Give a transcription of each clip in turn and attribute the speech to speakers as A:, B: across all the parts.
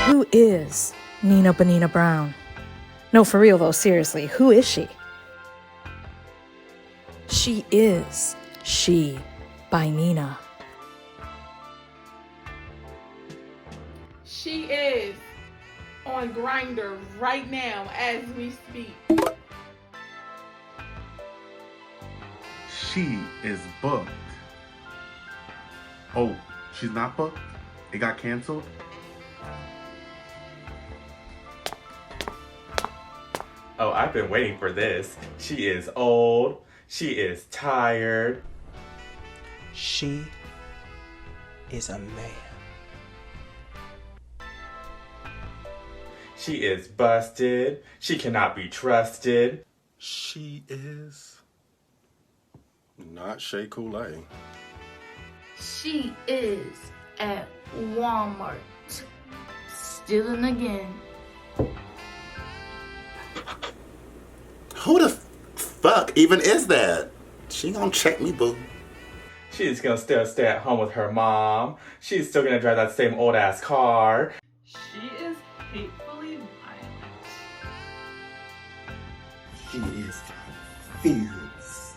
A: Who is Nina Bonina Brown? No, for real though, seriously, who is she? She is She by Nina.
B: She is on Grindr right now as we speak.
C: She is booked. Oh, she's not booked? It got canceled?
D: Oh, I've been waiting for this. She is old. She is tired.
E: She is a man.
D: She is busted. She cannot be trusted.
F: She is not Shea Coulee.
G: She is at Walmart, stealing again.
F: Who the fuck even is that? She gonna check me, boo.
D: She's gonna still stay at home with her mom. She's still gonna drive that same old ass car.
B: She is hatefully violent.
F: She is fierce.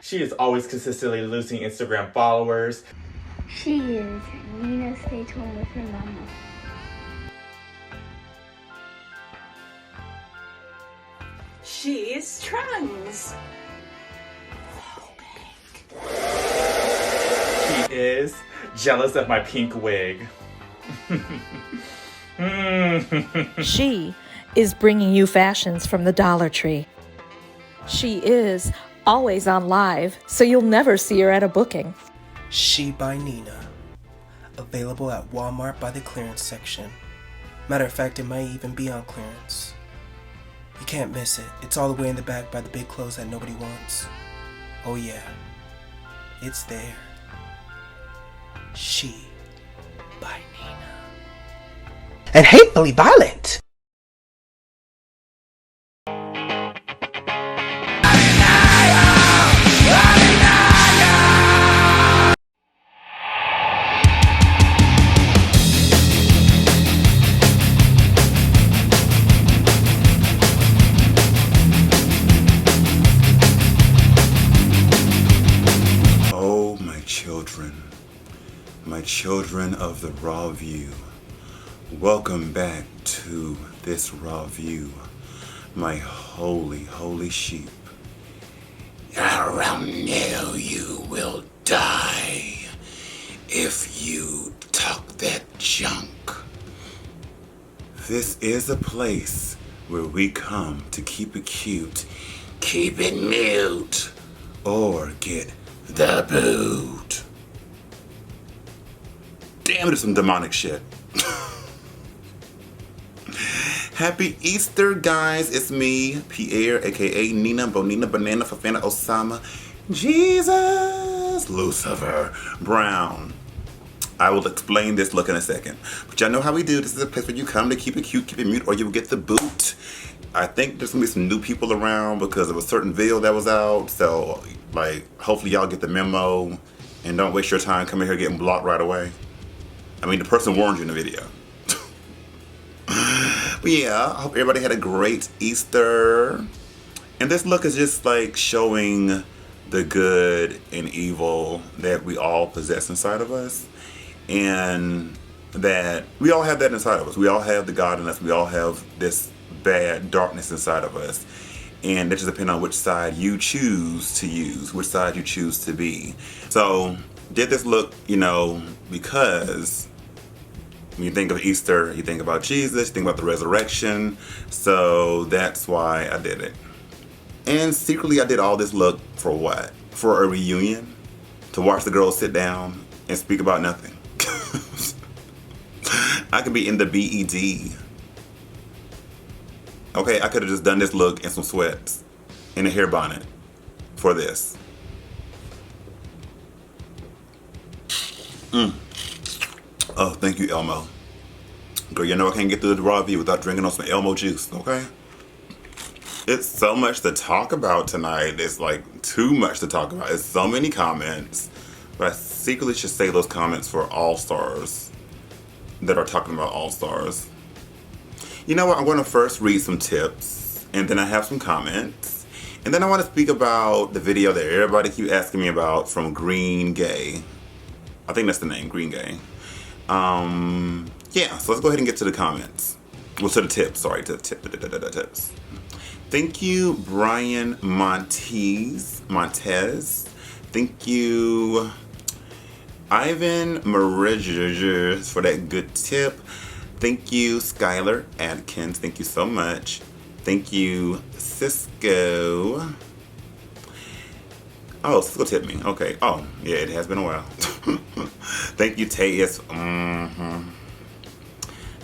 D: She is always consistently losing Instagram followers.
H: She is Nina stays home with her mama.
I: She is trans.
D: She is jealous of my pink wig.
A: She is bringing you fashions from the Dollar Tree. She is always on live, so you'll never see her at a booking.
E: She by Nina. Available at Walmart by the clearance section. Matter of fact, it might even be on clearance. You can't miss it. It's all the way in the back by the big clothes that nobody wants. Oh yeah, it's there. She by Nina. And hatefully violent.
F: My children of the Rawview, welcome back to this Rawview, my holy, holy sheep. Around now you will die if you talk that junk. This is a place where we come to keep it cute, keep it mute, or get the boot. Damn, it's some demonic shit. Happy Easter, guys. It's me, Pierre, aka Nina Bonina Banana Fafana Osama Jesus Lucifer Brown. I will explain this look in a second. But y'all know how we do. This is a place where you come to keep it cute, keep it mute, or you will get the boot. I think there's gonna be some new people around because of a certain video that was out. So, like, hopefully y'all get the memo and don't waste your time coming here getting blocked right away. I mean, the person warned you in the video. But yeah, I hope everybody had a great Easter. And this look is just like showing the good and evil that we all possess inside of us. And that we all have that inside of us. We all have the God in us. We all have this bad darkness inside of us. And that just depends on which side you choose to use, which side you choose to be. So, did this look, because when you think of Easter, you think about Jesus, you think about the resurrection. So that's why I did it. And secretly, I did all this look for what? For a reunion? To watch the girls sit down and speak about nothing. I could be in the BED. Okay, I could have just done this look in some sweats and a hair bonnet for this. Oh, thank you, Elmo. Girl, you know I can't get through the Rawview without drinking on some Elmo juice, okay? It's so much to talk about tonight. It's like too much to talk about. It's so many comments. But I secretly should save those comments for All-Stars that are talking about All-Stars. You know what? I'm going to first read some tips, and then I have some comments. And then I want to speak about the video that everybody keep asking me about from Green Gay. I think that's the name, Green Gay. Yeah, so let's go ahead and get to the comments. Well, to the tips, sorry, to the tips. Thank you, Brian Montez. Thank you, Ivan Mariges, for that good tip. Thank you, Skylar Adkins. Thank you so much. Thank you, Cisco. Oh, Cisco tipped me. Okay. Oh, yeah, it has been a while. Thank you, Tayus.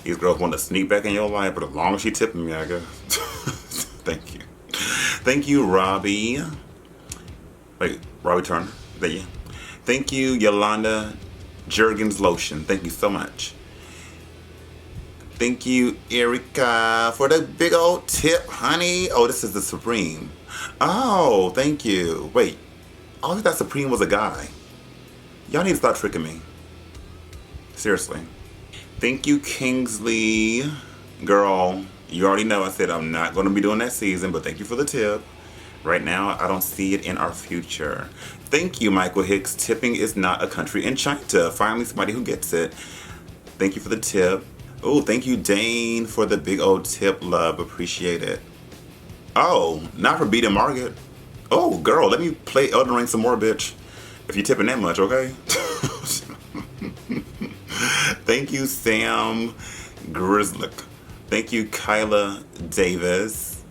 F: These girls want to sneak back in your life, but as long as she tipping me, I guess. Thank you. Thank you, Robbie. Wait, Robbie Turner. There you. Thank you, Yolanda Jergens Lotion. Thank you so much. Thank you, Erica, for the big old tip, honey. Oh, this is the Supreme. Oh, thank you. Wait, I always thought Supreme was a guy. Y'all need to stop tricking me. Seriously. Thank you, Kingsley. Girl, you already know I said I'm not going to be doing that season, but thank you for the tip. Right now, I don't see it in our future. Thank you, Michael Hicks. Tipping is not a country in China. Finally, somebody who gets it. Thank you for the tip. Oh, thank you, Dane, for the big old tip, love. Appreciate it. Oh, not for beating Margaret. Oh, girl, let me play Elden Ring some more, bitch. If you're tipping that much, okay? Thank you, Sam Grizzlick. Thank you, Kyla Davis.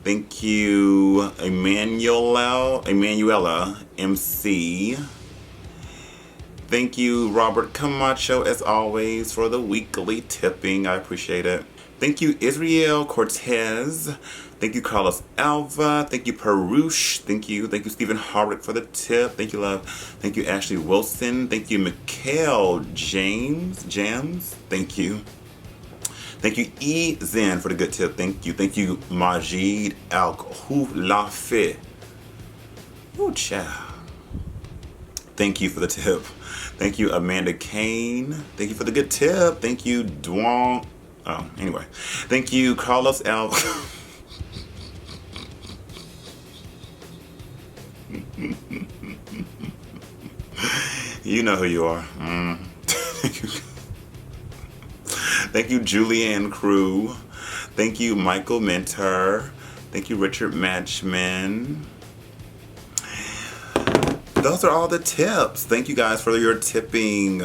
F: Thank you, Emanuela MC. Thank you, Robert Camacho, as always, for the weekly tipping. I appreciate it. Thank you, Israel Cortez. Thank you, Carlos Alva. Thank you, Perush. Thank you, Stephen Harwick, for the tip. Thank you, love. Thank you, Ashley Wilson. Thank you, Mikhail Jams. Thank you. Thank you, E. Zen, for the good tip. Thank you. Thank you, Majid Al-Hulafi. Oh, child. Thank you for the tip. Thank you, Amanda Kane. Thank you for the good tip. Thank you, Duong. Oh, anyway. Thank you, Carlos L. You know who you are. Thank you, Julianne Crew. Thank you, Michael Mentor. Thank you, Richard Matchman. Those are all the tips. Thank you guys for your tipping.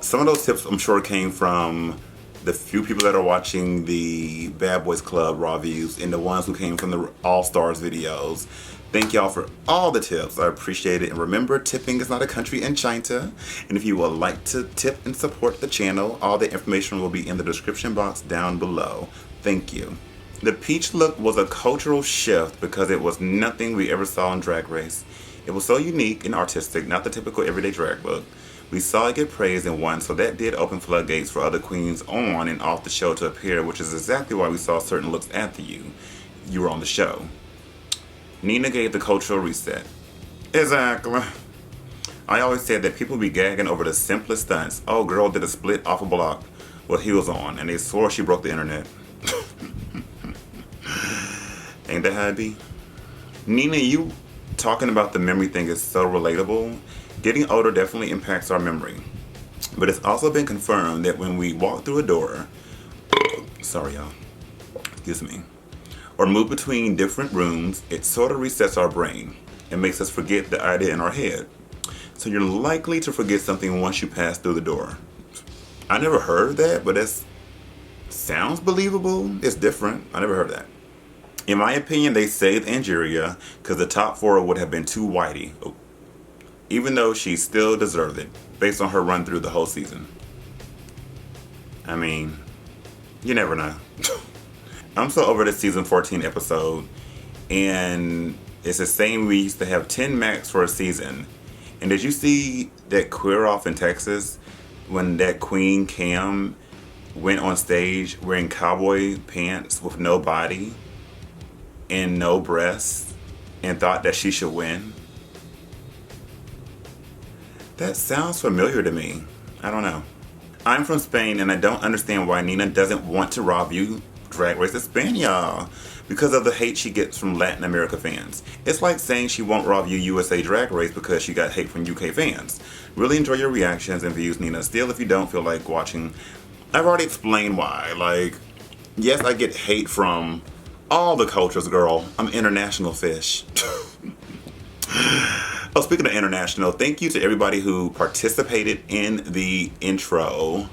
F: Some of those tips I'm sure came from the few people that are watching the Bad Boys Club Rawviews and the ones who came from the All-Stars videos. Thank y'all for all the tips. I appreciate it. And remember, tipping is not a country in China. And if you would like to tip and support the channel, all the information will be in the description box down below. Thank you. The peach look was a cultural shift because it was nothing we ever saw in Drag Race. It was so unique and artistic, not the typical everyday drag look. We saw it get praised and won, so that did open floodgates for other queens on and off the show to appear, which is exactly why we saw certain looks after you were on the show. Nina gave the cultural reset. Exactly. I always said that people be gagging over the simplest stunts. Oh, girl did a split off a block with heels on, and they swore she broke the internet. Ain't that how it be? Nina, you talking about the memory thing is so relatable. Getting older definitely impacts our memory. But it's also been confirmed that when we walk through a door, sorry y'all, excuse me, or move between different rooms, it sort of resets our brain and makes us forget the idea in our head. So you're likely to forget something once you pass through the door. I never heard that, but that sounds believable. It's different. I never heard that. In my opinion, they saved Angeria because the top 4 would have been too whitey. Oh. Even though she still deserved it, based on her run through the whole season. I mean, you never know. I'm so over this season 14 episode, and it's the same. We used to have 10 max for a season. And did you see that queer off in Texas when that Queen Cam went on stage wearing cowboy pants with no body? and no breasts and thought that she should win? That sounds familiar to me. I don't know. I'm from Spain and I don't understand why Nina doesn't want to Rawview Drag Race Spain, y'all. Because of the hate she gets from Latin America fans. It's like saying she won't Rawview USA Drag Race because she got hate from UK fans. Really enjoy your reactions and views, Nina. Still, if you don't feel like watching, I've already explained why. Like, yes, I get hate from all the cultures, girl. I'm international fish. Oh, speaking of international, thank you to everybody who participated in the intro.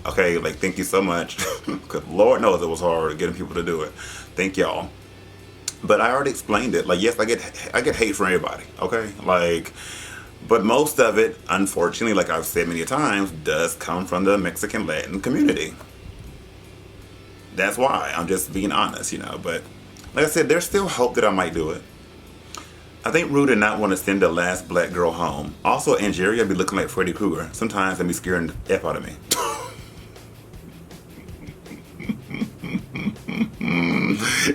F: Okay, like, thank you so much. Because Lord knows it was hard getting people to do it. Thank y'all. But I already explained it. Like, yes, I get hate from everybody, okay? Like, but most of it, unfortunately, like I've said many times, does come from the Mexican Latin community. That's why. I'm just being honest, you know. But like I said, there's still hope that I might do it. I think Rue did not want to send the last black girl home. Also, Angeria be looking like Freddy Krueger. Sometimes they be scaring the F out of me.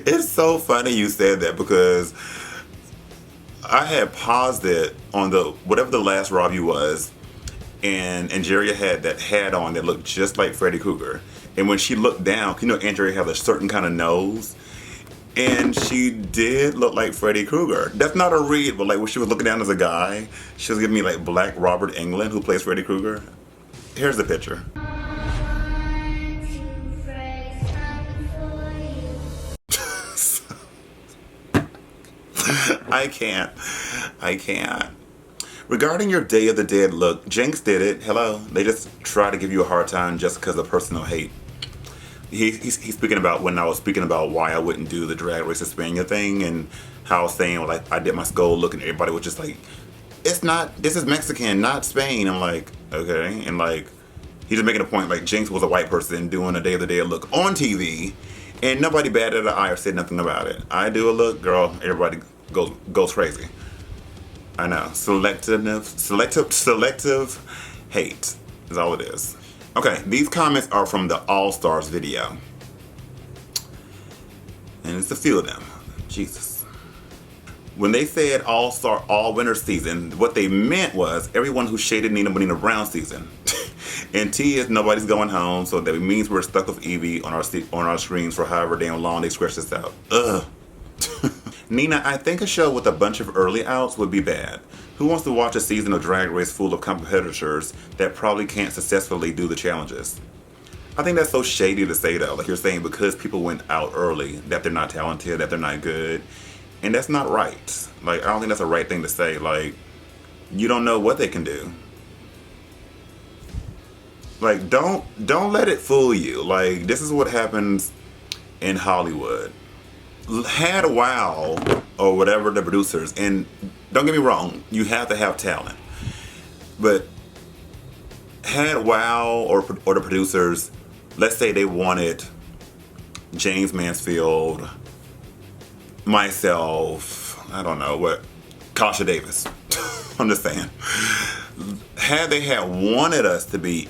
F: It's so funny you said that because I had paused it on the whatever the last Rawview was, and Angeria had that hat on that looked just like Freddy Krueger. And when she looked down, you know, Angeria has a certain kind of nose. And she did look like Freddy Krueger. That's not a read, but like when she was looking down as a guy, she was giving me like Black Robert Englund, who plays Freddy Krueger. Here's the picture. I can't. Regarding your Day of the Dead look, Jinx did it. Hello. They just try to give you a hard time just because of personal hate. He's speaking about when I was speaking about why I wouldn't do the Drag Race España thing and how I was saying like I did my skull look and everybody was just like, it's not, this is Mexican, not Spain. I'm like, okay. And like, he's just making a point like Jinx was a white person doing a Day of the Dead look on TV and nobody batted an eye or said nothing about it. I do a look, girl, everybody goes crazy. I know. Selective hate is all it is. Okay, these comments are from the All Stars video. And it's a few of them. Jesus. When they said all winter season, what they meant was everyone who shaded Nina Bonina Brown season. And T is nobody's going home, so that means we're stuck with Evie on our screens for however damn long they stretch this out. Ugh. Nina, I think a show with a bunch of early outs would be bad. Who wants to watch a season of Drag Race full of competitors that probably can't successfully do the challenges? I think that's so shady to say though. Like you're saying because people went out early that they're not talented, that they're not good. And that's not right. Like I don't think that's a right thing to say. Like you don't know what they can do. Like don't let it fool you. Like this is what happens in Hollywood. Had a wow or whatever the producers, and don't get me wrong, you have to have talent, but had wow or the producers, let's say they wanted James Mansfield, myself, I don't know what, Kasha Davis. I'm just saying, had they had wanted us to be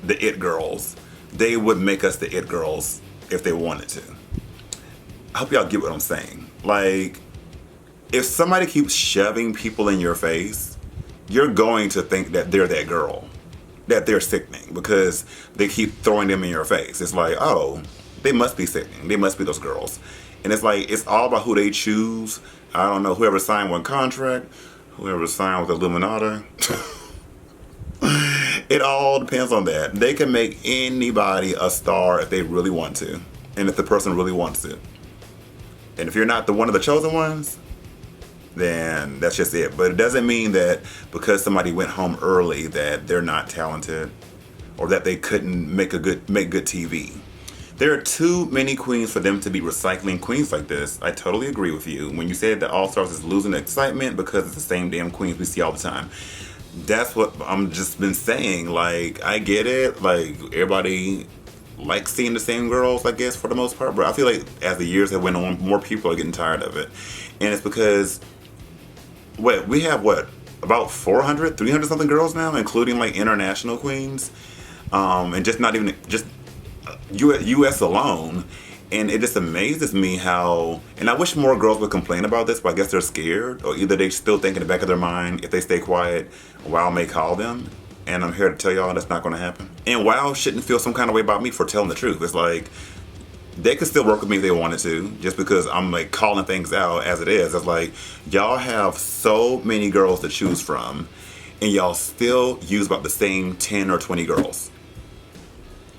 F: the it girls, they would make us the it girls if they wanted to. I hope y'all get what I'm saying. Like, if somebody keeps shoving people in your face, you're going to think that they're that girl, that they're sickening because they keep throwing them in your face. It's like, oh, they must be sickening. They must be those girls. And it's like, it's all about who they choose. I don't know, whoever signed one contract, whoever signed with Illuminati. It all depends on that. They can make anybody a star if they really want to, and if the person really wants it. And if you're not the one of the chosen ones, then that's just it. But it doesn't mean that because somebody went home early that they're not talented or that they couldn't make good TV. There are too many queens for them to be recycling queens like this. I totally agree with you. When you said that All Stars is losing excitement because it's the same damn queens we see all the time. That's what I'm just been saying. Like, I get it. Like, everybody like seeing the same girls, I guess, for the most part, but I feel like as the years have went on, more people are getting tired of it. And it's because we have about 400 something girls now, including like international queens, and just not even just US alone. And it just amazes me how, and I wish more girls would complain about this, but I guess they're scared, or either they still think in the back of their mind, if they stay quiet, WoW may call them. And I'm here to tell y'all that's not going to happen. And WoW shouldn't feel some kind of way about me for telling the truth. It's like, they could still work with me if they wanted to, just because I'm like calling things out as it is. It's like, y'all have so many girls to choose from, and y'all still use about the same 10 or 20 girls.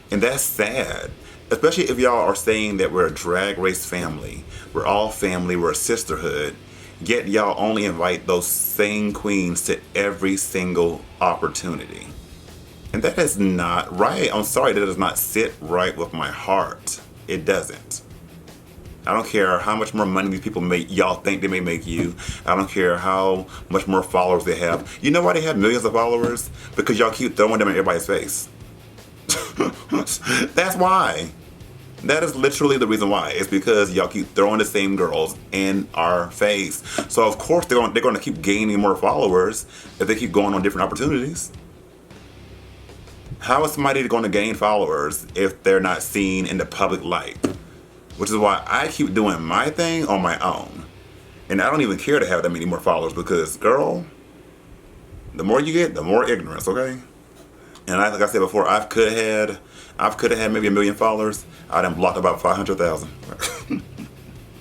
F: And that's sad. Especially if y'all are saying that we're a drag race family. We're all family, we're a sisterhood. Yet y'all only invite those same queens to every single opportunity. And that is not right. I'm sorry, that does not sit right with my heart. It doesn't. I don't care how much more money these people make, y'all think they may make you. I don't care how much more followers they have. You know why they have millions of followers? Because y'all keep throwing them in everybody's face. That's why. That is literally the reason why. It's because y'all keep throwing the same girls in our face. So of course they're going to keep gaining more followers if they keep going on different opportunities. How is somebody going to gain followers if they're not seen in the public light? Which is why I keep doing my thing on my own. And I don't even care to have that many more followers because, girl, the more you get, the more ignorance, okay? And like I said before, I could have had maybe 1 million followers. I done blocked about 500,000.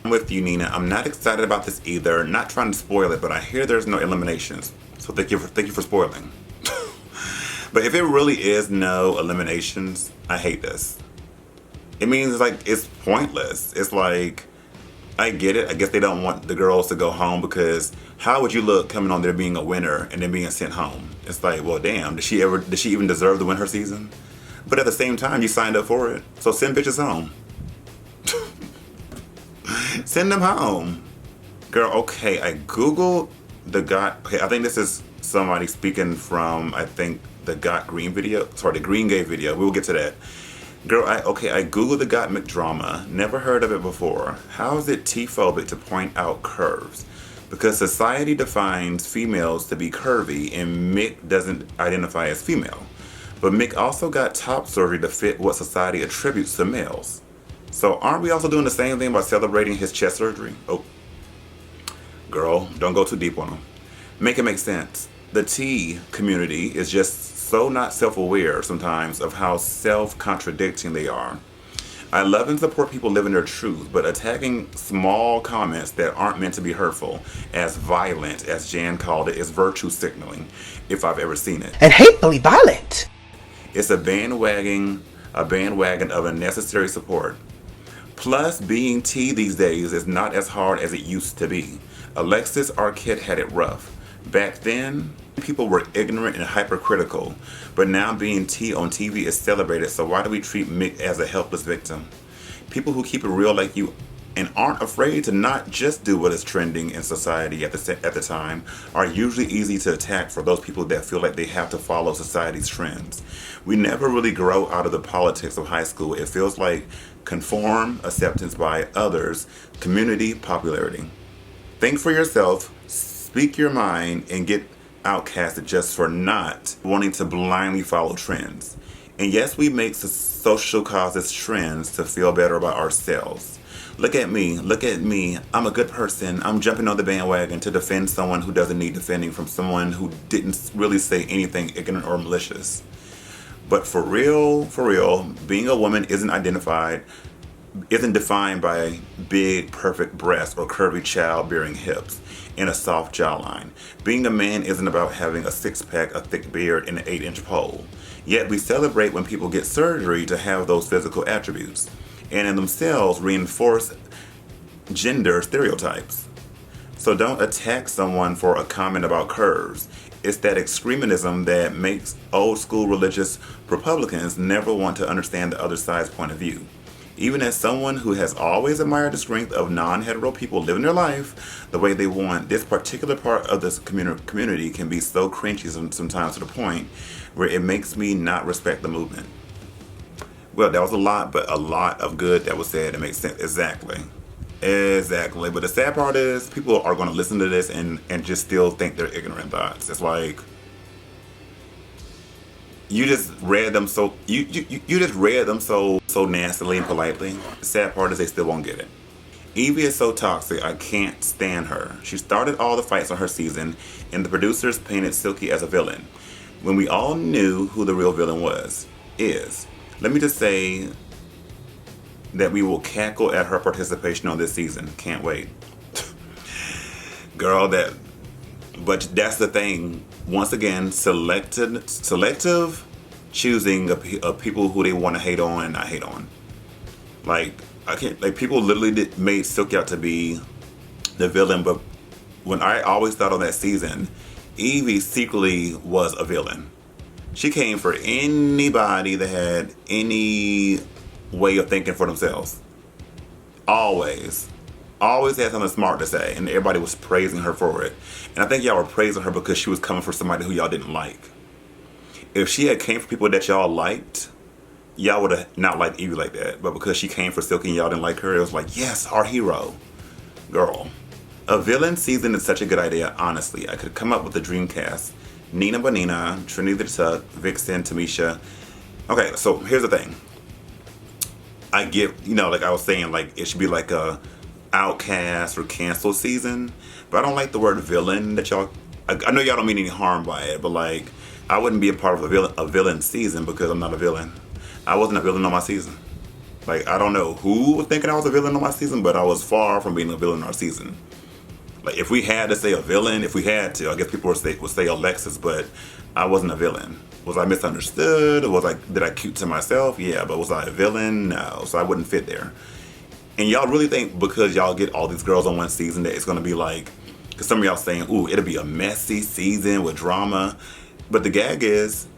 F: I'm with you, Nina. I'm not excited about this either. Not trying to spoil it, but I hear there's no eliminations. So thank you for spoiling. But if it really is no eliminations, I hate this. It means like it's pointless. It's like, I get it. I guess they don't want the girls to go home because how would you look coming on there being a winner and then being sent home? It's like, well, damn, did she even deserve to win her season? But at the same time, you signed up for it. So send bitches home. Send them home. Girl, okay, I Googled the Got, okay, I think this is somebody speaking from, I think, the Got Green video. Sorry, the Green Gay video. We will get to that. Girl, I Googled the Got McDrama. Never heard of it before. How is it T-phobic to point out curves? Because society defines females to be curvy and Mick doesn't identify as female. But Mick also got top surgery to fit what society attributes to males. So aren't we also doing the same thing by celebrating his chest surgery? Oh, girl, don't go too deep on him. Make it make sense. The T community is just so not self-aware sometimes of how self-contradicting they are. I love and support people living their truth, but attacking small comments that aren't meant to be hurtful, as violent as Jan called it, is virtue signaling, if I've ever seen it.
E: And hatefully violent.
F: It's a bandwagon of unnecessary support. Plus, being T these days is not as hard as it used to be. Alexis Arquette had it rough. Back then, people were ignorant and hypercritical, but now being T on TV is celebrated, so why do we treat Mick as a helpless victim? People who keep it real like you and aren't afraid to not just do what is trending in society at the time are usually easy to attack for those people that feel like they have to follow society's trends. We never really grow out of the politics of high school. It feels like conform, acceptance by others, community, popularity. Think for yourself, speak your mind, and get outcasted just for not wanting to blindly follow trends. And yes, we make social causes trends to feel better about ourselves. Look at me, I'm a good person. I'm jumping on the bandwagon to defend someone who doesn't need defending from someone who didn't really say anything ignorant or malicious. But for real, being a woman isn't defined by big, perfect breasts or curvy childbearing hips and a soft jawline. Being a man isn't about having a six-pack, a thick beard, and an 8-inch pole. Yet we celebrate when people get surgery to have those physical attributes, and in themselves reinforce gender stereotypes. So don't attack someone for a comment about curves. It's that extremism that makes old school religious Republicans never want to understand the other side's point of view. Even as someone who has always admired the strength of non-hetero people living their life the way they want, this particular part of this community can be so cringy sometimes to the point where it makes me not respect the movement. Well, that was a lot, but a lot of good that was said. It makes sense. Exactly. But the sad part is people are going to listen to this and just still think they're ignorant thoughts. It's like, You just read them so you just read them so nastily and politely. The sad part is they still won't get it. Evie is so toxic, I can't stand her. She started all the fights on her season, and the producers painted Silky as a villain, when we all knew who the real villain is. Let me just say that we will cackle at her participation on this season. Can't wait. Girl, but that's the thing. Once again, selective choosing of people who they want to hate on and not hate on. Like, I can't, like, people literally made Silky out to be the villain, but when I always thought on that season, Evie secretly was a villain. She came for anybody that had any way of thinking for themselves. Always had something smart to say, and everybody was praising her for it. And I think y'all were praising her because she was coming for somebody who y'all didn't like. If she had came for people that y'all liked, y'all would have not liked Evie like that. But because she came for Silky and y'all didn't like her, it was like, yes, our hero. Girl. A villain season is such a good idea, honestly. I could come up with a dream cast. Nina Bonina, Trinity the Tuck, Vixen, Tamisha. Okay, so here's the thing. I get, like I was saying, like it should be like a outcast or cancel season, but I don't like the word villain that y'all, I know y'all don't mean any harm by it, but like I wouldn't be a part of a villain season because I'm not a villain. I wasn't a villain on my season. Like, I don't know who was thinking I was a villain on my season, but I was far from being a villain on our season. Like, if we had to say a villain, if we had to, I guess people would say Alexis, but I wasn't a villain. Was I misunderstood? Did I cute to myself? Yeah, but was I a villain? No, so I wouldn't fit there. And y'all really think because y'all get all these girls on one season that it's gonna be like, because some of y'all saying, ooh, it'll be a messy season with drama. But the gag is,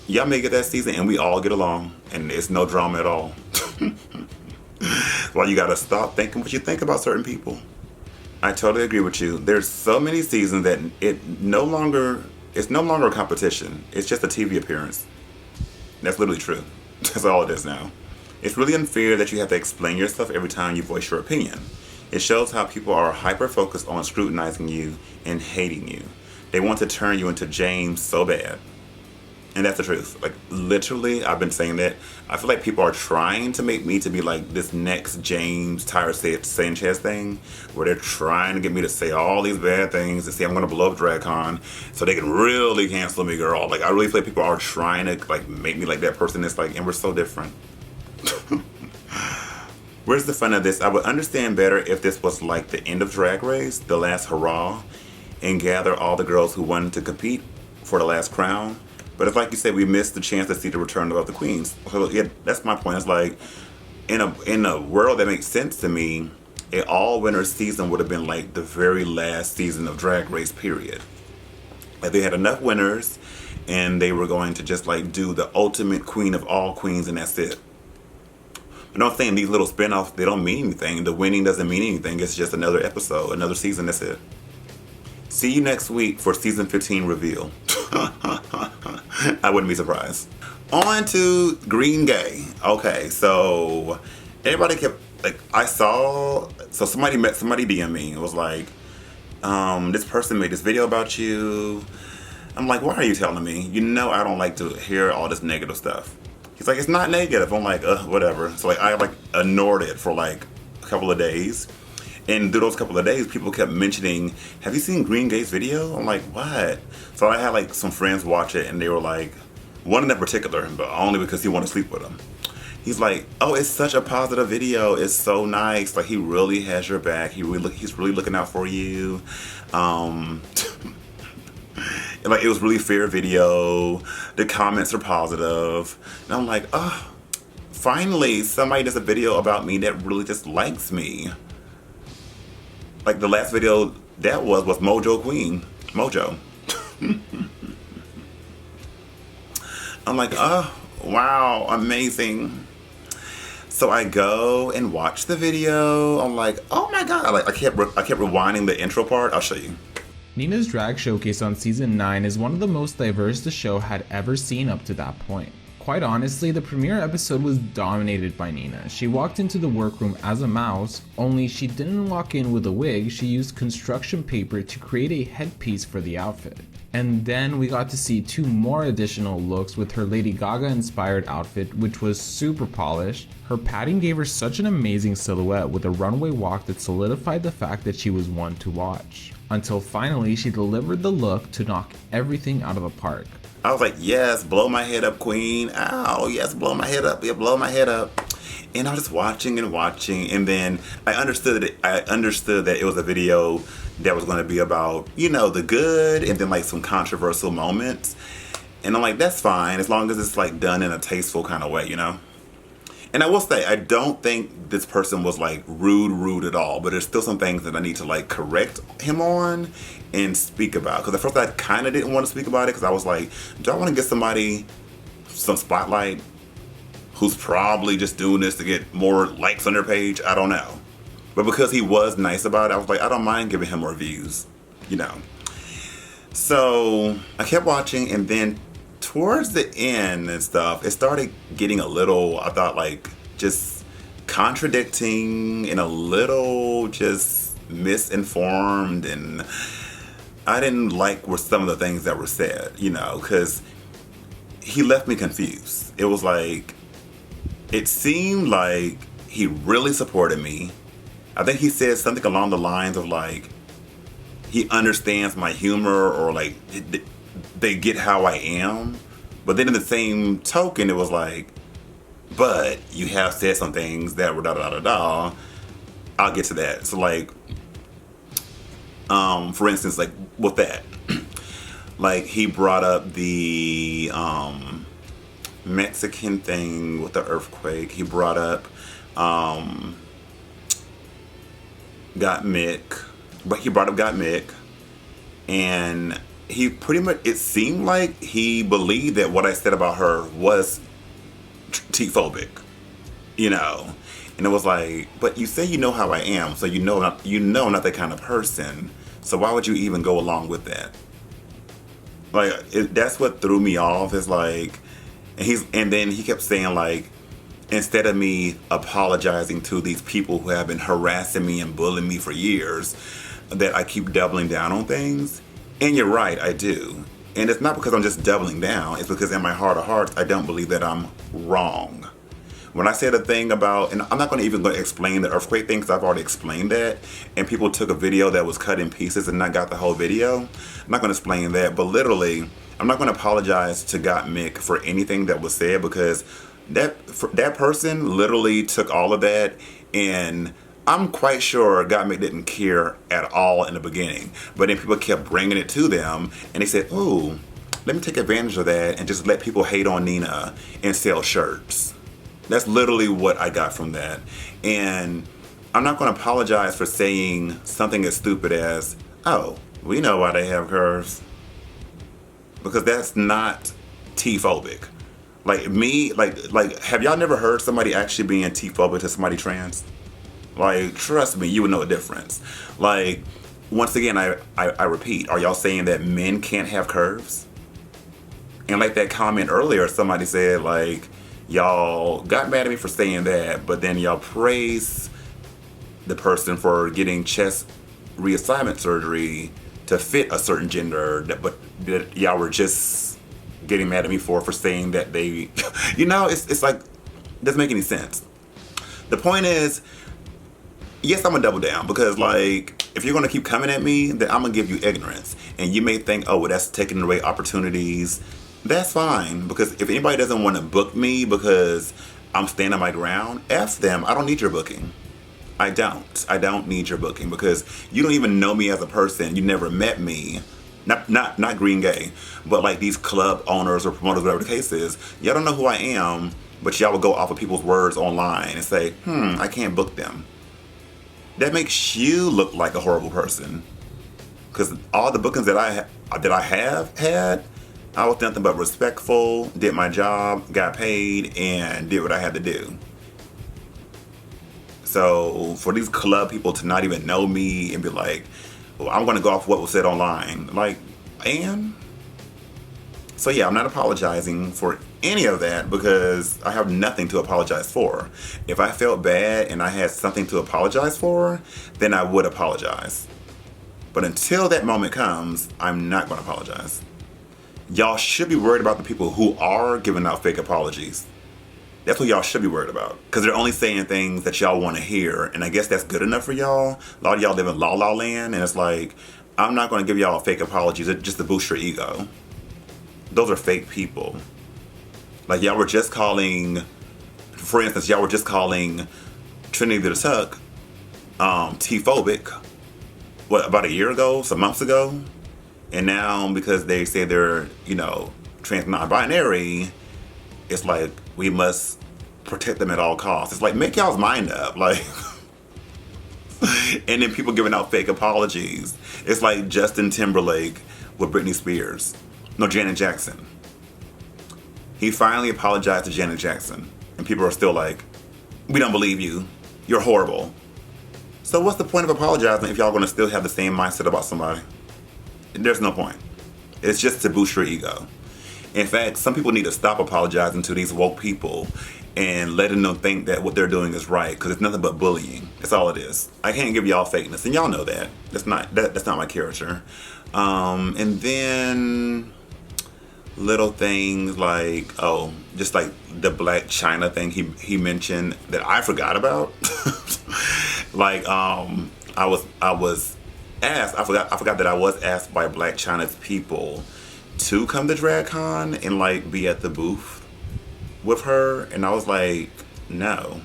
F: y'all may get that season and we all get along and it's no drama at all. Well, you gotta stop thinking what you think about certain people. I totally agree with you. There's so many seasons that it's no longer a competition. It's just a TV appearance. That's literally true. That's all it is now. It's really unfair that you have to explain yourself every time you voice your opinion. It shows how people are hyper-focused on scrutinizing you and hating you. They want to turn you into James so bad. And that's the truth. Like, literally, I've been saying that. I feel like people are trying to make me to be like this next James Tyra Sanchez thing, where they're trying to get me to say all these bad things and say I'm going to blow up DragCon so they can really cancel me, girl. Like, I really feel like people are trying to, like, make me like that person that's like, and we're so different. Where's the fun of this? I would understand better if this was like the end of Drag Race, the last hurrah, and gather all the girls who wanted to compete for the last crown. But it's like you said, we missed the chance to see the return of the queens. So yeah, that's my point. It's like, in a world that makes sense to me, an all-winner season would have been like the very last season of Drag Race, period. Like, they had enough winners, and they were going to just like do the ultimate queen of all queens, and that's it. But I'm saying these little spin-offs, they don't mean anything. The winning doesn't mean anything. It's just another episode, another season, that's it. See you next week for season 15 reveal. I wouldn't be surprised. On to Green Gay. Okay, so everybody kept, like, somebody DM me. It was like, this person made this video about you. I'm like, why are you telling me? You know I don't like to hear all this negative stuff. He's like, it's not negative. I'm like, whatever. So like, I like ignored it for like a couple of days. And through those couple of days, people kept mentioning, have you seen Green Gay's video? I'm like, what? So I had like some friends watch it, and they were like, one in particular, but only because he wanted to sleep with him. He's like, oh, it's such a positive video. It's so nice. Like, he really has your back. He's really looking out for you. Like, it was really fair video. The comments are positive. And I'm like, oh, finally, somebody does a video about me that really just likes me. Like, the last video that was Mojo Queen. Mojo. I'm like, oh, wow, amazing. So I go and watch the video. I'm like, oh my God. I kept rewinding the intro part. I'll show you.
J: Nina's drag showcase on season 9 is one of the most diverse the show had ever seen up to that point. Quite honestly, the premiere episode was dominated by Nina. She walked into the workroom as a mouse, only she didn't walk in with a wig, she used construction paper to create a headpiece for the outfit. And then we got to see 2 more additional looks with her Lady Gaga inspired outfit, which was super polished. Her padding gave her such an amazing silhouette with a runway walk that solidified the fact that she was one to watch. Until finally she delivered the look to knock everything out of the park.
F: I was like, yes, blow my head up, queen. Ow, yes, blow my head up. Yeah, blow my head up. And I was just watching, and then I understood that it was a video that was going to be about, the good and then like some controversial moments. And I'm like, that's fine, as long as it's like done in a tasteful kind of way, And I will say, I don't think this person was like rude at all, but there's still some things that I need to like correct him on and speak about. Because at first I kind of didn't want to speak about it because I was like, do I want to get somebody some spotlight who's probably just doing this to get more likes on their page? I don't know. But because he was nice about it, I was like, I don't mind giving him more views, So I kept watching, and then towards the end and stuff, it started getting a little, I thought, like, just contradicting and a little just misinformed, and I didn't like some of the things that were said, because he left me confused. It was like, it seemed like he really supported me. I think he said something along the lines of like, he understands my humor, or like they get how I am. But then in the same token, it was like, but you have said some things that were da-da-da-da-da. I'll get to that. So like, for instance, like with that, like he brought up the Mexican thing with the earthquake. He brought up Got Mick, and he pretty much, it seemed like he believed that what I said about her was T-phobic, and it was like, but you say you know how I am, so I'm not that kind of person, so why would you even go along with that? Like, that's what threw me off, is like, and then he kept saying like, instead of me apologizing to these people who have been harassing me and bullying me for years, that I keep doubling down on things. And you're right, I do. And it's not because I'm just doubling down. It's because in my heart of hearts, I don't believe that I'm wrong. When I said a thing about, and I'm not going to explain the earthquake thing because I've already explained that, and people took a video that was cut in pieces and not got the whole video. I'm not going to explain that, but literally, I'm not going to apologize to Got Mick for anything that was said, because that person literally took all of that, and I'm quite sure Got Mick didn't care at all in the beginning. But then people kept bringing it to them, and they said, "Oh, let me take advantage of that and just let people hate on Nina and sell shirts." That's literally what I got from that. And I'm not going to apologize for saying something as stupid as, "Oh, we know why they have curves," because that's not T-phobic. Like me, like, have y'all never heard somebody actually being T-phobic to somebody trans? Like, trust me, you would know a difference. Like, once again, I repeat, are y'all saying that men can't have curves? And like that comment earlier, somebody said like, y'all got mad at me for saying that, but then y'all praise the person for getting chest reassignment surgery to fit a certain gender, but y'all were just getting mad at me for saying that they, it's like, doesn't make any sense. The point is, yes, I'm gonna double down, because like, if you're gonna keep coming at me, then I'm gonna give you ignorance. And you may think, oh, well, that's taking away opportunities. That's fine, because if anybody doesn't want to book me because I'm standing my ground, F them. I don't need your booking. I don't need your booking, because you don't even know me as a person. You never met me. Not green gay, but like these club owners or promoters, whatever the case is, y'all don't know who I am, but y'all will go off of people's words online and say, I can't book them. That makes you look like a horrible person. Because all the bookings that I have had, I was nothing but respectful, did my job, got paid, and did what I had to do. So for these club people to not even know me and be like, well, I'm going to go off what was said online. Like, and? So yeah, I'm not apologizing for any of that, because I have nothing to apologize for. If I felt bad and I had something to apologize for, then I would apologize. But until that moment comes, I'm not going to apologize. Y'all should be worried about the people who are giving out fake apologies. That's what y'all should be worried about. Because they're only saying things that y'all want to hear. And I guess that's good enough for y'all. A lot of y'all live in la la land. And it's like, I'm not going to give y'all fake apologies just to boost your ego. Those are fake people. Like, y'all were just calling, for instance, y'all were just calling Trinity the Tuck T-phobic, what, about a year ago, some months ago? And now, because they say they're, you know, trans non-binary, it's like, we must protect them at all costs. It's like, make y'all's mind up. Like, and then people giving out fake apologies. It's like Justin Timberlake with Britney Spears. No, Janet Jackson. He finally apologized to Janet Jackson. And people are still like, we don't believe you. You're horrible. So what's the point of apologizing if y'all gonna still have the same mindset about somebody? There's no point. It's just to boost your ego. In fact, some people need to stop apologizing to these woke people and letting them think that what they're doing is right, because it's nothing but bullying. That's all it is. I can't give y'all fakeness, and y'all know that. That's not my character. And then little things like, just like the Black China thing he mentioned that I forgot about. Like, I was asked. I forgot that I was asked by Black China's people to come to DragCon and like be at the booth with her, and I was like, no.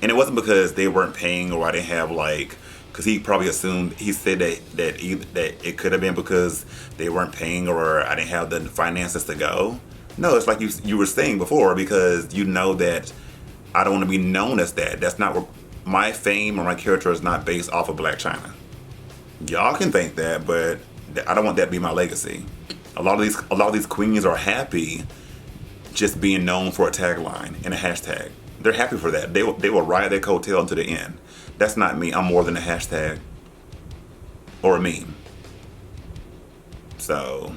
F: And it wasn't because they weren't paying or I didn't have like, because he probably assumed, he said that it could have been because they weren't paying or I didn't have the finances to go. No, it's like you were saying before, because you know that I don't want to be known as that. That's not, my fame or my character is not based off of Black China. Y'all can think that, but I don't want that to be my legacy. A lot of these queens are happy just being known for a tagline and a hashtag. They're happy for that. They will ride their coattail until the end. That's not me. I'm more than a hashtag or a meme. So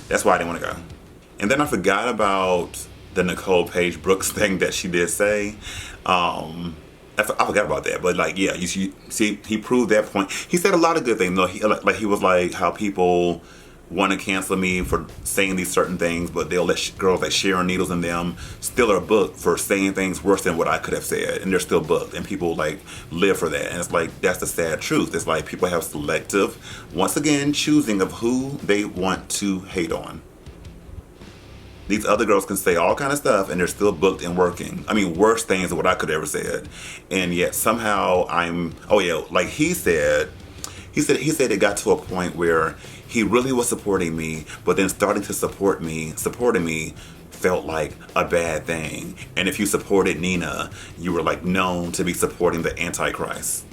F: that's why I didn't want to go. And then I forgot about the Nicole Paige Brooks thing that she did say. I forgot about that, but like, yeah, you see, he proved that point. He said a lot of good things. No, he was like how people want to cancel me for saying these certain things, but they'll let girls like Sharon Needles and them still are booked for saying things worse than what I could have said, and they're still booked, and people like live for that. And it's like, that's the sad truth. It's like people have selective, once again, choosing of who they want to hate on. These other girls can say all kind of stuff and they're still booked and working. I mean, worse things than what I could have ever said. And yet somehow like he said it got to a point where he really was supporting me, but then supporting me felt like a bad thing. And if you supported Nina, you were like known to be supporting the Antichrist.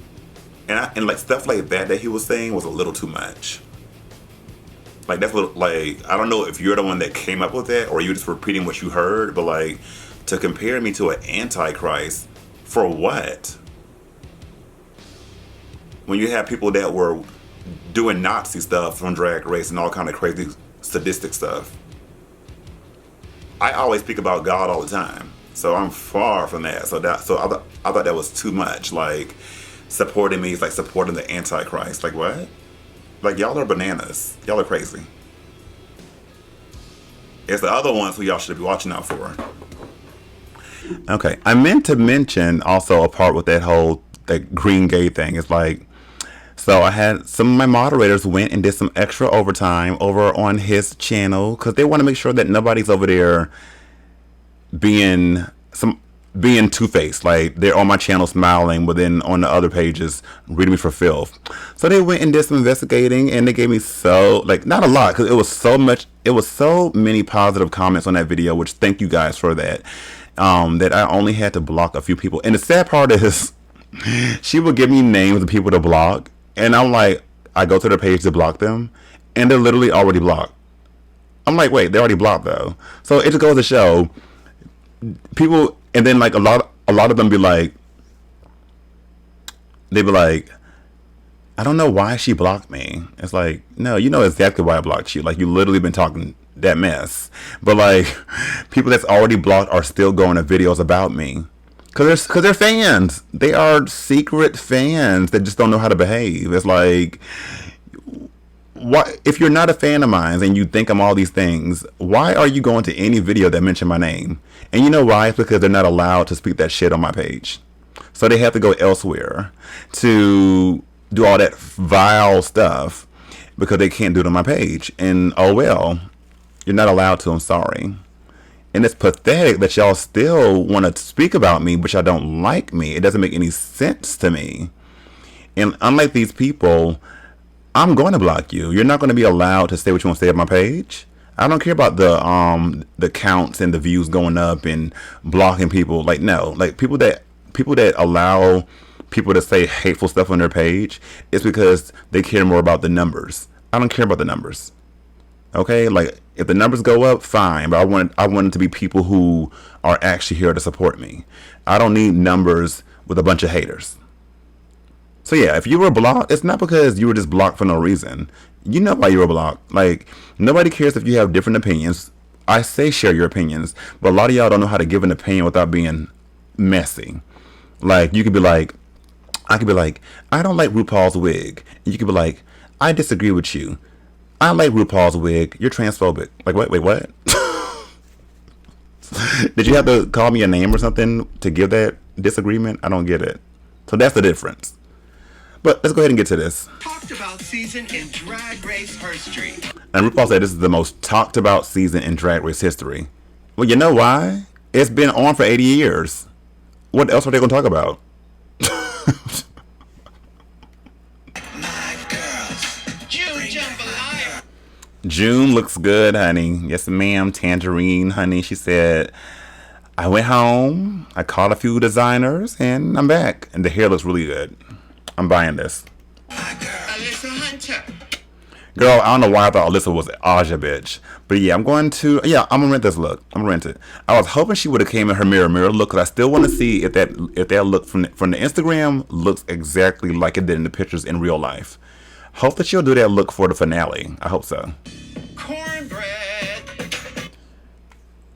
F: And like stuff like that he was saying was a little too much. Like, that's what, like, I don't know if you're the one that came up with that or you're just repeating what you heard, but like, to compare me to an Antichrist, for what? When you have people that were doing Nazi stuff on Drag Race and all kind of crazy sadistic stuff. I always speak about God all the time, so I'm far from that. So I thought that was too much. Like, supporting me is like supporting the Antichrist. Like, what? Like, y'all are bananas. Y'all are crazy. It's the other ones who y'all should be watching out for. Okay, I meant to mention also a part with that green gay thing. It's like, so I had some of my moderators went and did some extra overtime over on his channel because they want to make sure that nobody's over there being two-faced. Like, they're on my channel smiling, but then on the other pages reading me for filth. So they went and did some investigating, and they gave me not a lot, because it was so many positive comments on that video, which thank you guys for that, that I only had to block a few people. And the sad part is, she would give me names of people to block, and I'm like, I go to their page to block them, and they're literally already blocked. I'm like, wait, they're already blocked though. So it just goes to show people. And then like a lot of them they'd be like, I don't know why she blocked me. It's like, no, you know exactly why I blocked you. Like, you literally been talking that mess. But like, people that's already blocked are still going to videos about me. Cause they're fans. They are secret fans that just don't know how to behave. It's like, why, if you're not a fan of mine and you think I'm all these things, why are you going to any video that mention my name? And you know why? It's because they're not allowed to speak that shit on my page. So they have to go elsewhere to do all that vile stuff because they can't do it on my page. And oh well, you're not allowed to. I'm sorry. And it's pathetic that y'all still want to speak about me, but y'all don't like me. It doesn't make any sense to me. And unlike these people, I'm going to block you. You're not going to be allowed to say what you want to say on my page. I don't care about the counts and the views going up and blocking people. Like, no, like people that allow people to say hateful stuff on their page, it's because they care more about the numbers. I don't care about the numbers. Okay, like if the numbers go up, fine. But I want it to be people who are actually here to support me. I don't need numbers with a bunch of haters. So yeah, if you were blocked, it's not because you were just blocked for no reason. You know why you were blocked. Like, nobody cares if you have different opinions. I say share your opinions, but a lot of y'all don't know how to give an opinion without being messy. Like, you could be like, I could be like, I don't like RuPaul's wig. And you could be like, I disagree with you. I like RuPaul's wig. You're transphobic. Like, what? Wait, what? Did you have to call me a name or something to give that disagreement? I don't get it. So that's the difference. But let's go ahead and get to this.
K: Talked about season in Drag Race history.
F: And RuPaul said this is the most talked about season in Drag Race history. Well, you know why? It's been on for 80 years. What else are they going to talk about?
K: My girls. June Jambalaya.
F: June looks good, honey. Yes, ma'am. Tangerine, honey. She said, I went home, I called a few designers, and I'm back. And the hair looks really good. I'm buying this.
K: My girl. Alyssa Hunter.
F: Girl, I don't know why I thought Alyssa was Aja bitch. But yeah, I'm going to rent this look. I'm gonna rent it. I was hoping she would have came in her mirror look, because I still want to see if that look from the Instagram looks exactly like it did in the pictures in real life. Hope that she'll do that look for the finale. I hope so.
K: Cornbread.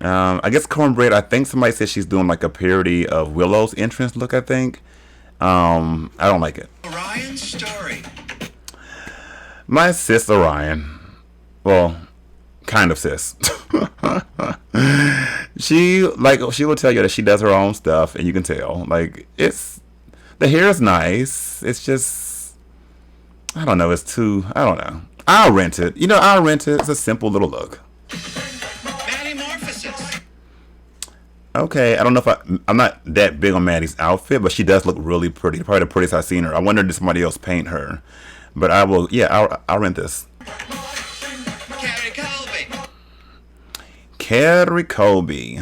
F: I guess cornbread. I think somebody said she's doing like a parody of Willow's entrance look, I think. I don't like it.
K: Orion's story.
F: My sis Orion. Well, kind of sis. She will tell you that she does her own stuff, and you can tell. Like, the hair is nice. It's just, I don't know. I don't know. I'll rent it. I'll rent it. It's a simple little look. Okay, I don't know if I'm not that big on Maddie's outfit, but she does look really pretty. Probably the prettiest I've seen her. I wonder did somebody else paint her. But I will, I'll rent this. Carrie Colby.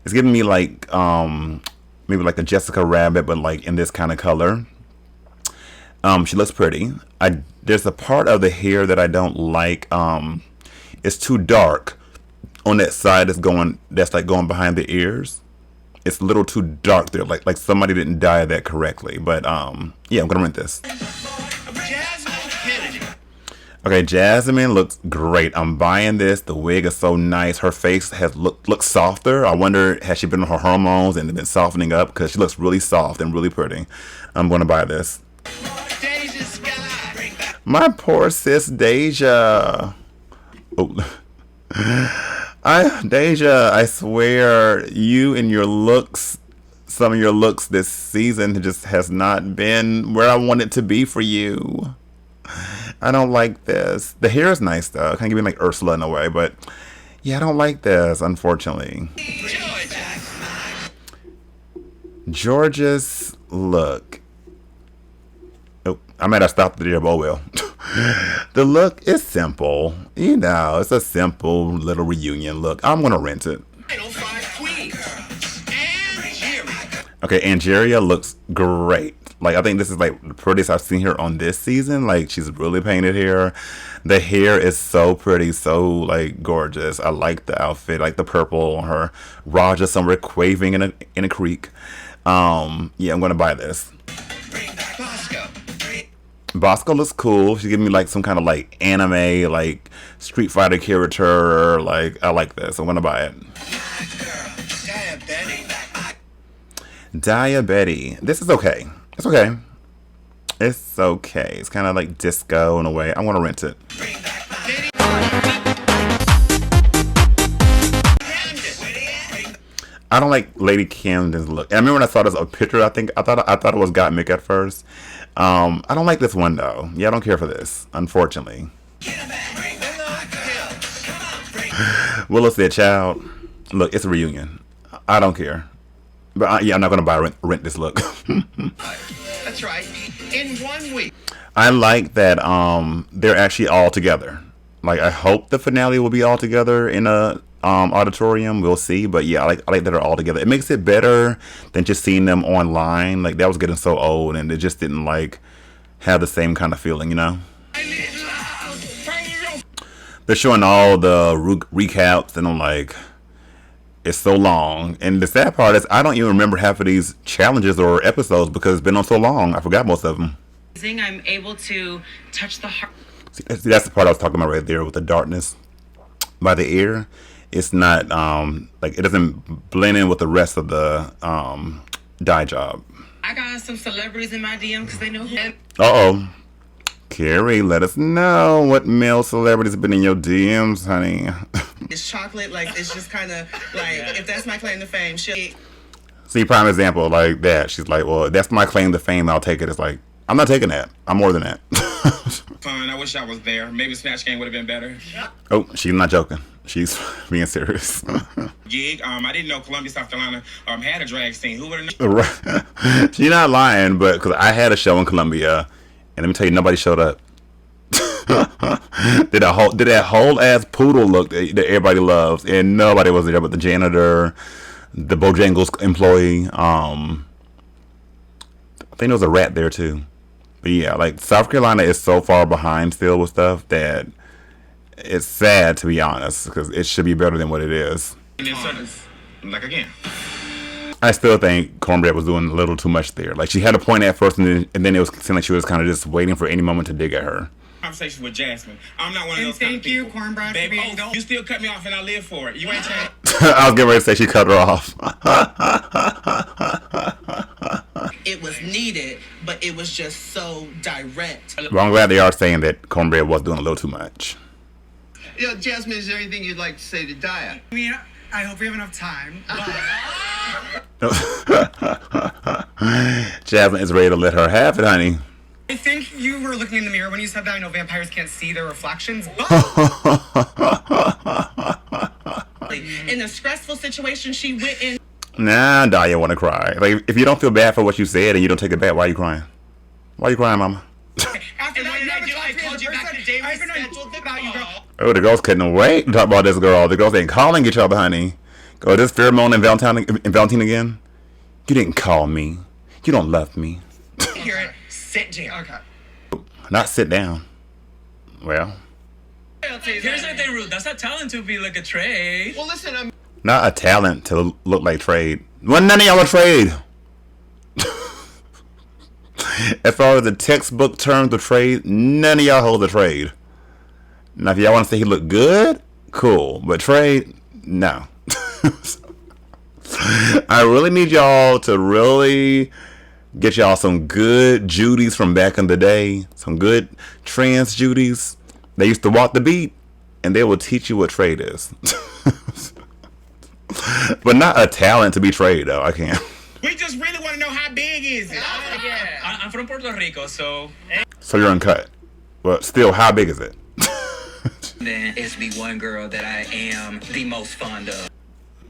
F: It's giving me like, maybe like a Jessica Rabbit, but like in this kind of color. She looks pretty. There's a part of the hair that I don't like. It's too dark. On that side that's going behind the ears. It's a little too dark there, like somebody didn't dye that correctly. But I'm gonna rent this. Okay, Jasmine looks great. I'm buying this. The wig is so nice. Her face looks softer. I wonder, has she been on her hormones and been softening up? Because she looks really soft and really pretty. I'm gonna buy this. My poor sis Deja. Oh. Deja, I swear, you and your looks, some of your looks this season just has not been where I want it to be for you. I don't like this. The hair is nice though. Kind of give me like Ursula in a way, but yeah, I don't like this, unfortunately. Georgia's look. Oh, I might have stopped the video, but oh well. The look is simple. It's a simple little reunion look. I'm gonna rent it. Okay, Angeria looks great. Like, I think this is like the prettiest I've seen her on this season. Like, she's really painted hair. The hair is so pretty, so like gorgeous. I like the outfit, like the purple on her. Raja somewhere quaving in a creek. I'm gonna buy this. Bosco looks cool. She's giving me like some kind of like anime, like Street Fighter character. Like, I like this. I'm gonna buy it. Diabetes. This is okay. It's okay. It's okay. It's kind of like disco in a way. I'm gonna rent it. I don't like Lady Camden's look. And I remember when I saw this picture, I thought it was Gottmik at first. I don't like this one though. Yeah, I don't care for this, unfortunately. Willow said, "Child, look, it's a reunion. I don't care, but yeah, I'm not gonna rent this look."
K: That's right. In 1 week.
F: I like that they're actually all together. Like, I hope the finale will be all together in a auditorium. We'll see, but yeah, I like that they're all together. It makes it better than just seeing them online. Like, that was getting so old, and it just didn't like have the same kind of feeling, you know. They're showing all the recaps, and I'm like, it's so long. And the sad part is, I don't even remember half of these challenges or episodes because it's been on so long. I forgot most of them.
L: I'm able to touch the heart.
F: See, that's the part I was talking about right there with the darkness by the ear. It's not like it doesn't blend in with the rest of the dye job.
L: I got some celebrities in my DM because they know who.
F: Uh-oh. Carrie, let us know what male celebrities have been in your DMs, honey.
M: It's chocolate, like, it's just kind of like, if that's my claim to fame, she'll...
F: See, prime example, like that. She's like, well, that's my claim to fame, I'll take it. It's like, I'm not taking that. I'm more than that.
N: Fun. I wish I was there. Maybe Snatch Game would have been better.
F: Oh, she's not joking. She's being serious.
N: Gig. I didn't know Columbia, South Carolina had a drag scene. Who would have known?
F: Right. She's not lying, but because I had a show in Columbia, and let me tell you, nobody showed up. did that whole ass poodle look that everybody loves, and nobody was there but the janitor, the Bojangles employee. I think there was a rat there too. But yeah, like, South Carolina is so far behind still with stuff that it's sad, to be honest, because it should be better than what it is.
N: Like, again.
F: I still think Cornbread was doing a little too much there. Like, she had a point at first, and then it was seemed like she was kind of just waiting for any moment to dig at her.
N: Conversation with Jasmine. I'm not one of those kind of people. Thank you, Cornbread. Baby, you still cut me off, and I live for it. You ain't changed.
F: I was getting ready to say she cut her off.
M: It was needed, but it was just so direct.
F: Well, I'm glad they are saying that Cornbread was doing a little too much.
K: Yeah, Jasmine, is there anything you'd like to say to Daya?
O: I mean, I hope we have enough time.
F: Jasmine is ready to let her have it, honey.
O: I think you were looking in the mirror when you said that. I know vampires can't see their reflections, but...
M: In a stressful situation, she went in...
F: Nah, Daya want to cry. Like, if you don't feel bad for what you said and you don't take it back, why are you crying? Why are you crying, mama?
O: After I told you back to David, I've been about you, girl.
F: Oh, the girls couldn't wait to talk about this girl. The girls ain't calling each other, honey. Go, this Pheromone and Valentine again? You didn't call me. You don't love me.
O: Hear it. Sit down. Okay.
F: Not sit down. Well.
P: Here's the thing, Ruth. That's not talent to be like a trade.
K: Well, listen, I'm...
F: Not a talent to look like trade. Well, none of y'all are trade. As far as the textbook terms of trade, none of y'all hold the trade. Now, if y'all want to say he looked good, cool. But trade, no. I really need y'all to really get y'all some good Judys from back in the day. Some good trans Judys. They used to walk the beat, and they will teach you what trade is. But not a talent to be trade, though. I can't.
N: We just really want to know how big is it?
P: Yeah. I'm from Puerto Rico, so...
F: So you're uncut. Well, still, how big is it?
P: Then it's the one girl that I am the most fond of.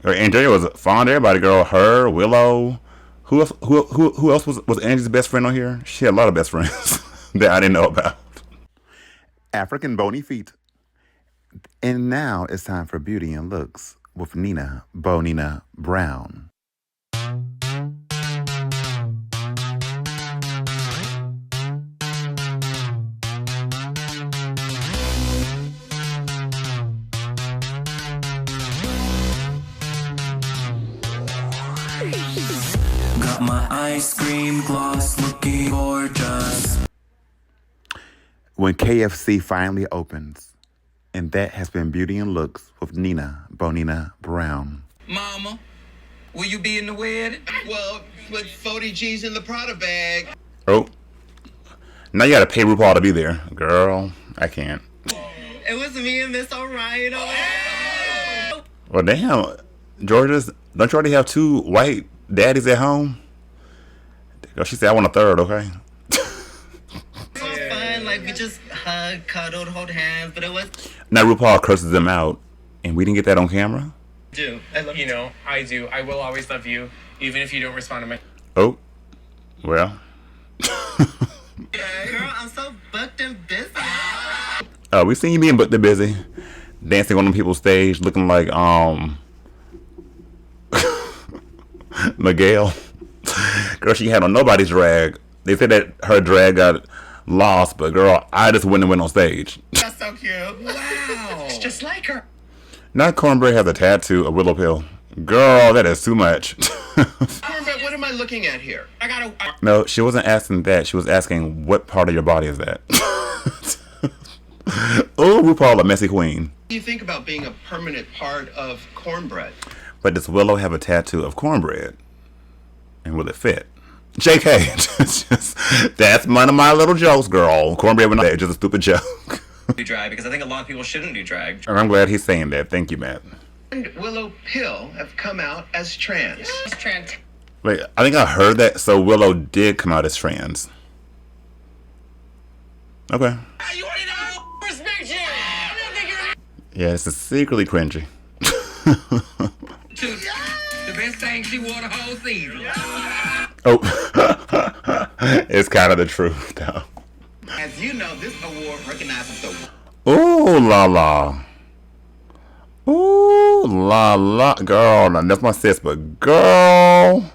F: Andrea was fond of everybody, girl. Her, Willow. Who else was Angie's best friend on here? She had a lot of best friends that I didn't know about. African bony feet. And now it's time for Beauty and Looks with Nina Bonina Brown.
Q: Got my ice cream gloss looking gorgeous.
F: When KFC finally opens, and that has been Beauty and Looks with Nina Bonina Brown.
P: Mama, will you be in the wedding?
K: Well, with 40 G's in the Prada bag.
F: Oh, now you gotta pay Rupaul to be there. Girl, I can't.
M: It was me and Miss Orion.
F: Well, damn. Georgia, don't you already have 2 white daddies at home? Girl, she said, I want a third, okay?
M: It was fun. Like, we just hugged, cuddled, hold hands, but it was...
F: Now RuPaul curses them out, and we didn't get that on camera?
O: I love you. Know, I do. I will always love you, even if you don't respond to my...
F: Oh, well.
M: Girl, I'm so booked and busy.
F: We seen you being booked and busy. Dancing on them people's stage, looking like, Miguel. Girl, she had on nobody's drag. They said that her drag got lost, but girl, I just went on stage.
M: That's so cute. Wow. It's just like her.
F: Not Cornbread has a tattoo of Willow Pill. Girl, that is too much.
K: Cornbread, what am I looking at here?
F: No, she wasn't asking that. She was asking what part of your body is that. Oh, RuPaul, a messy queen.
K: What do you think about being a permanent part of Cornbread?
F: But does Willow have a tattoo of cornbread? And will it fit? JK, that's one of my little jokes, girl. Cornbread would not, just a stupid joke.
P: Do drag because I think a lot of people shouldn't do drag.
F: And I'm glad he's saying that. Thank you, Matt.
K: And Willow Pill have come out as trans.
M: Trans.
F: Wait, I think I heard that. So Willow did come out as trans. Okay. Yeah, this is secretly cringy.
P: The best thing she wore the whole season.
F: Oh, it's kind of the truth, though.
K: As you know, this award recognizes the...
F: Ooh la la. Ooh la la. Girl, now that's my sis, but girl.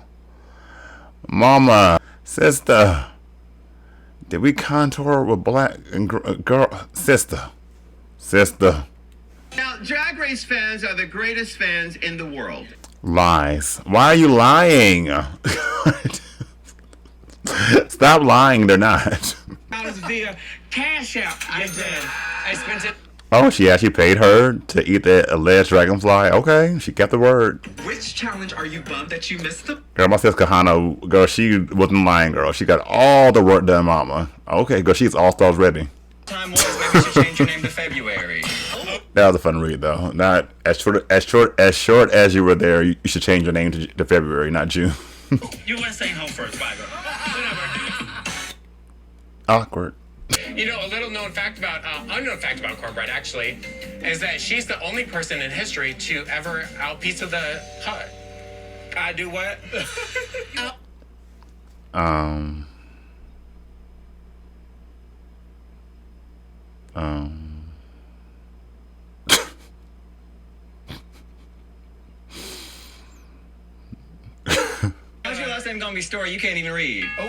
F: Mama. Sister. Did we contour with black and girl? Sister.
K: Now, Drag Race fans are the greatest fans in the world.
F: Lies. Why are you lying? Stop lying, they're not.
N: Via Cash App. I did. I spent it.
F: Oh, she actually paid her to eat that alleged dragonfly? Okay, she kept the word.
P: Which challenge are you bummed that you missed the...
F: Girl, my sis Kahana, girl, she wasn't lying, girl. She got all the work done, mama. Okay, girl, she's all-stars ready.
P: Time was maybe you should change your name to February.
F: That was a fun read, though. Not as short as you were there. You should change your name to February, not June.
N: You went staying home first. Bye, girl.
F: Awkward.
O: You know, a little unknown fact about Cornbread, actually, is that she's the only person in history to ever out pizza the hut.
N: I do what?
P: How's your last name gonna be Story? You can't even read. Oh.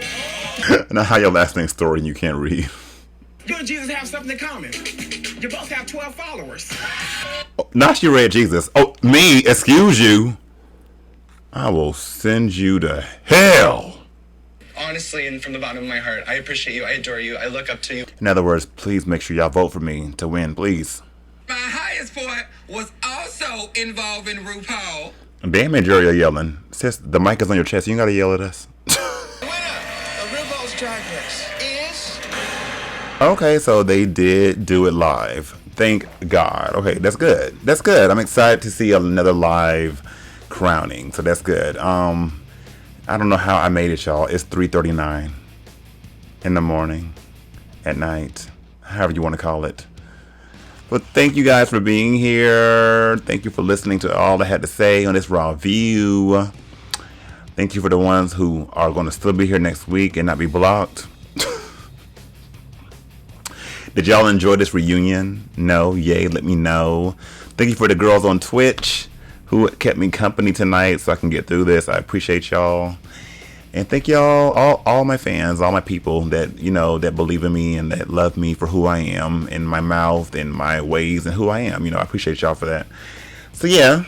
F: Now, how your last name's Story and you can't read?
N: You and Jesus have something in common. You both have 12 followers.
F: Oh, now she read Jesus. Oh, me? Excuse you. I will send you to hell.
O: Honestly, and from the bottom of my heart, I appreciate you. I adore you. I look up to you.
F: In other words, please make sure y'all vote for me to win, please.
P: My highest point was also involving RuPaul.
F: Damn it, Jerry, you're yelling. Sis, the mic is on your chest. You gotta yell at us.
K: RuPaul's Drag Race is...
F: Okay, so they did do it live. Thank God. Okay, that's good. That's good. I'm excited to see another live crowning. So that's good. I don't know how I made it, y'all. It's 3:39 in the morning, at night, however you want to call it. But thank you guys for being here. Thank you for listening to all I had to say on this Rawview. Thank you for the ones who are going to still be here next week and not be blocked. Did y'all enjoy this reunion? No? Yay, let me know. Thank you for the girls on Twitch who kept me company tonight so I can get through this. I appreciate y'all. And thank y'all, all my fans, all my people that, you know, that believe in me and that love me for who I am and my mouth and my ways and who I am. You know, I appreciate y'all for that. So yeah,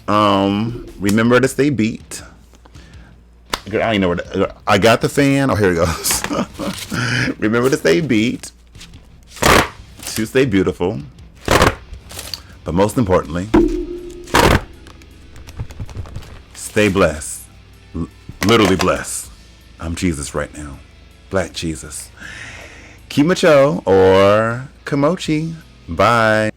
F: remember to stay beat. I don't even know where I got the fan. Oh, here it goes. Remember to stay beat, to stay beautiful, but most importantly, stay blessed. Literally blessed. I'm Jesus right now. Black Jesus. Kimacho or Kamochi. Bye.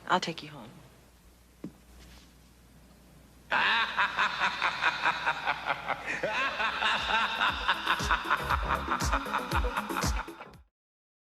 I: I'll take you home.